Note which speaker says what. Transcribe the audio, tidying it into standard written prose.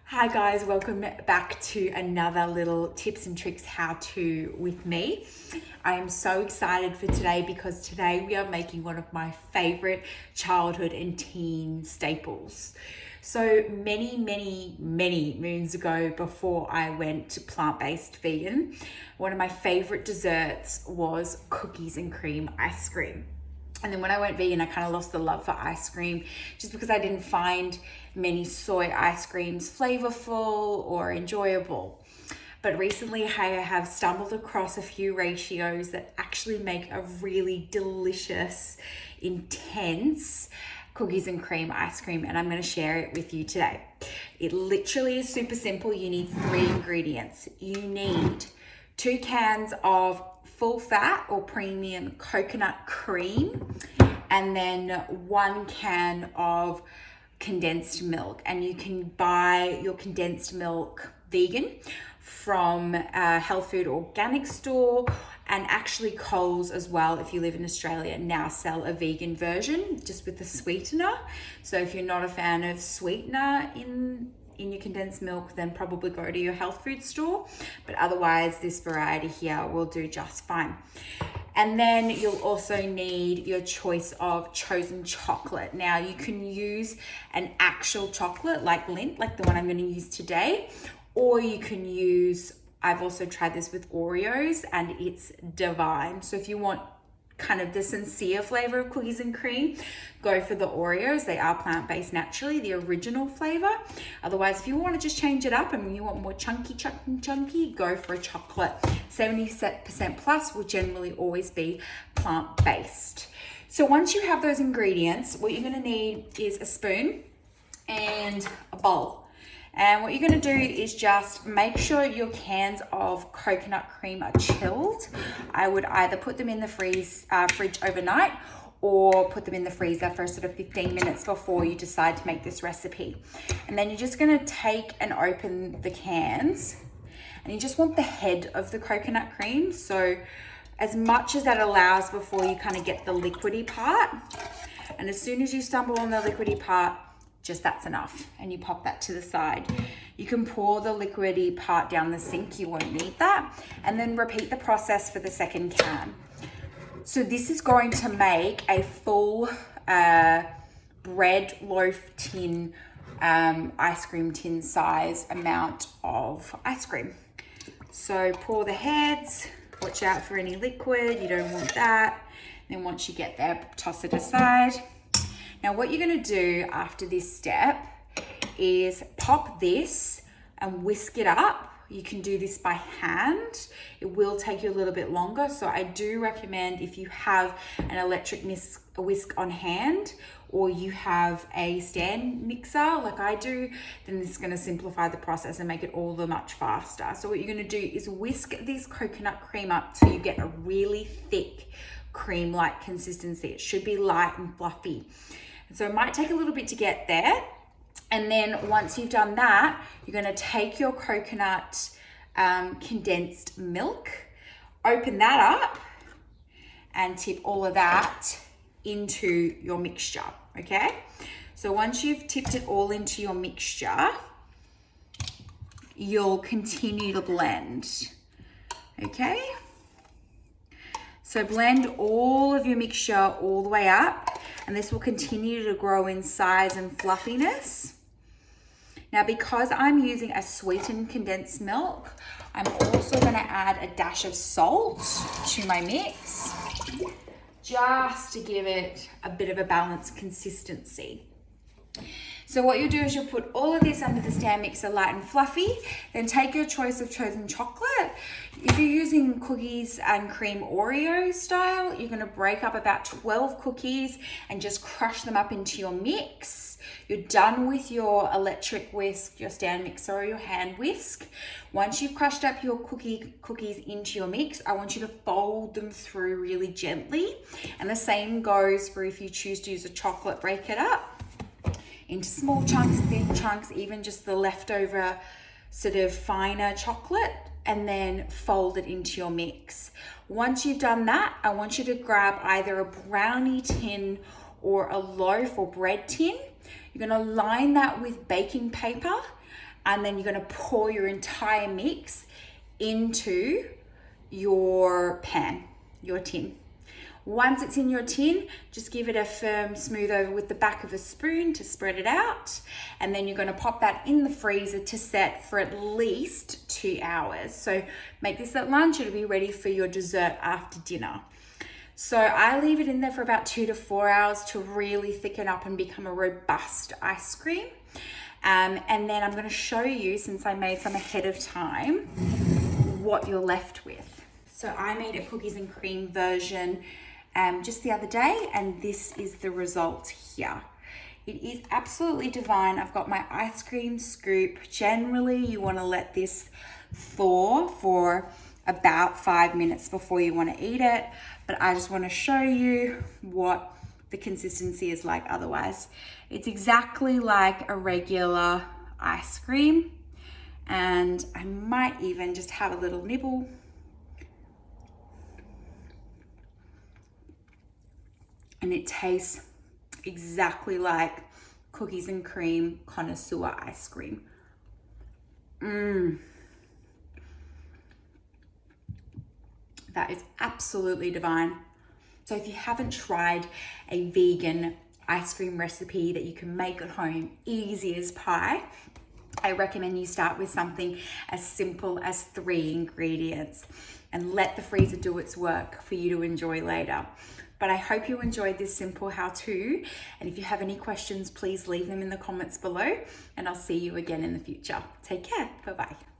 Speaker 1: Hi guys, welcome back to another little tips and tricks how-to with me. I am so excited for today because today we are making one of my favorite childhood and teen staples. So many moons ago, before I went plant-based vegan, one of my favorite desserts was cookies and cream ice cream. And then when I went vegan, I kind of lost the love for ice cream just because I didn't find many soy ice creams flavorful or enjoyable. But recently I have stumbled across a few ratios that actually make a really delicious, intense cookies and cream ice cream, and I'm going to share it with you today. It literally is super simple. You need 3 ingredients. You need 2 cans of full fat or premium coconut cream, and then 1 can of condensed milk. And you can buy your condensed milk vegan from a health food organic store, and actually Coles as well, if you live in Australia, now sell a vegan version just with the sweetener. So if you're not a fan of sweetener in your condensed milk, then probably go to your health food store. But otherwise, this variety here will do just fine. And then you'll also need your choice of chosen chocolate. Now you can use an actual chocolate like Lindt, like the one I'm going to use today, or you can use, I've also tried this with Oreos and it's divine. So if you want kind of the sincere flavor of cookies and cream, go for the Oreos. They are plant-based naturally, the original flavor. Otherwise, if you want to just change it up and you want more chunky, go for a chocolate. 70% plus will generally always be plant-based. So once you have those ingredients, what you're going to need is a spoon and a bowl. And what you're going to do is just make sure your cans of coconut cream are chilled. I would either put them in the fridge overnight, or put them in the freezer for sort of 15 minutes before you decide to make this recipe. And then you're just going to take and open the cans, and you just want the head of the coconut cream. So as much as that allows before you kind of get the liquidy part. And as soon as you stumble on the liquidy part, just that's enough, and you pop that to the side. You can pour the liquidy part down the sink, you won't need that, and then repeat the process for the second can. So this is going to make a full bread loaf tin, ice cream tin size amount of ice cream. So pour the heads, watch out for any liquid, you don't want that. Then once you get there, toss it aside. Now what you're going to do after this step is pop this and whisk it up. You can do this by hand. It will take you a little bit longer. So I do recommend, if you have an electric whisk on hand, or you have a stand mixer like I do, then this is going to simplify the process and make it all the much faster. So what you're going to do is whisk this coconut cream up till you get a really thick cream-like consistency. It should be light and fluffy. So it might take a little bit to get there. And then once you've done that, you're going to take your coconut condensed milk, open that up, and tip all of that into your mixture, okay? So once you've tipped it all into your mixture, you'll continue to blend, okay? So blend all of your mixture all the way up, and this will continue to grow in size and fluffiness. Now, because I'm using a sweetened condensed milk, I'm also going to add a dash of salt to my mix, just to give it a bit of a balanced consistency. So what you'll do is you'll put all of this under the stand mixer, light and fluffy, then take your choice of chosen chocolate. If you're using cookies and cream Oreo style, you're going to break up about 12 cookies and just crush them up into your mix. You're done with your electric whisk, your stand mixer, or your hand whisk. Once you've crushed up your cookies into your mix, I want you to fold them through really gently. And the same goes for if you choose to use a chocolate, break it up into small chunks, big chunks, even just the leftover sort of finer chocolate, and then fold it into your mix. Once you've done that, I want you to grab either a brownie tin or a loaf or bread tin. You're going to line that with baking paper and then you're going to pour your entire mix into your pan, your tin. Once it's in your tin, just give it a firm smooth over with the back of a spoon to spread it out. And then you're going to pop that in the freezer to set for at least 2 hours. So make this at lunch, it'll be ready for your dessert after dinner. So I leave it in there for about 2 to 4 hours to really thicken up and become a robust ice cream. And then I'm going to show you, since I made some ahead of time, what you're left with. So I made a cookies and cream version just the other day, and this is the result here. It is absolutely divine. I've got my ice cream scoop. Generally, you want to let this thaw for about 5 minutes before you want to eat it, but I just want to show you what the consistency is like otherwise. It's exactly like a regular ice cream, and I might even just have a little nibble. And it tastes exactly like cookies and cream connoisseur ice cream. That is absolutely divine. So if you haven't tried a vegan ice cream recipe that you can make at home, easy as pie, I recommend you start with something as simple as 3 ingredients and let the freezer do its work for you to enjoy later. But I hope you enjoyed this simple how-to. And if you have any questions, please leave them in the comments below, and I'll see you again in the future. Take care. Bye-bye.